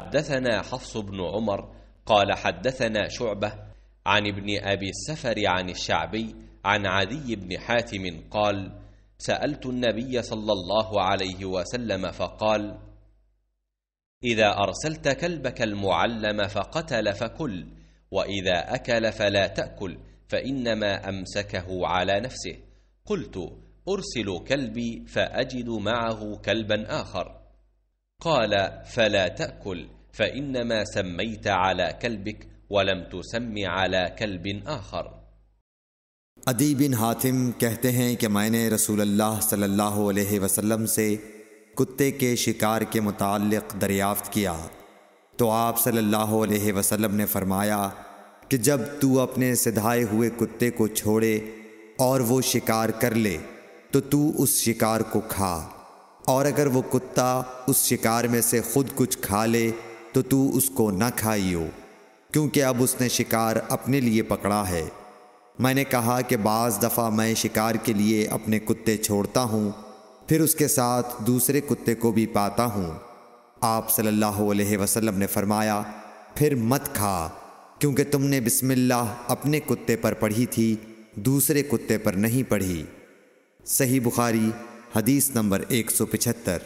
حدثنا حفص بن عمر قال حدثنا شعبة عن ابن أبي السفر عن الشعبي عن عدي بن حاتم قال سألت النبي صلى الله عليه وسلم فقال إذا أرسلت كلبك المعلم فقتل فكل، وإذا أكل فلا تأكل، فإنما أمسكه على نفسه. قلت أرسل كلبي فأجد معه كلبا آخر. قال فلا تأكل، فإنما سميت على كلبك ولم تسم على كلب آخر। अदी बिन हातिम कहते हैं कि मैंने रसूल अल्लाह सल्लल्लाहु अलैहि वसल्लम से कुत्ते के शिकार के मुताल्लिक़ दरियाफ़्त किया तो आप सल्लल्लाहु अलैहि वसल्लम ने फ़रमाया कि जब तू अपने सिधाए हुए कुत्ते को छोड़े और वो शिकार कर ले तो तू उस शिकार को खा, और अगर वो कुत्ता उस शिकार में से ख़ुद कुछ खा ले तो तू उसको न खाइयो, क्योंकि अब उसने शिकार अपने लिए पकड़ा है। मैंने कहा कि बाज़ दफ़ा मैं शिकार के लिए अपने कुत्ते छोड़ता हूँ, फिर उसके साथ दूसरे कुत्ते को भी पाता हूँ। आप सल्लल्लाहु अलैहि वसल्लम ने फ़रमाया फिर मत खा, क्योंकि तुमने बिस्मिल्लाह अपने कुत्ते पर पढ़ी थी, दूसरे कुत्ते पर नहीं पढ़ी। सही बुखारी हदीस नंबर 175।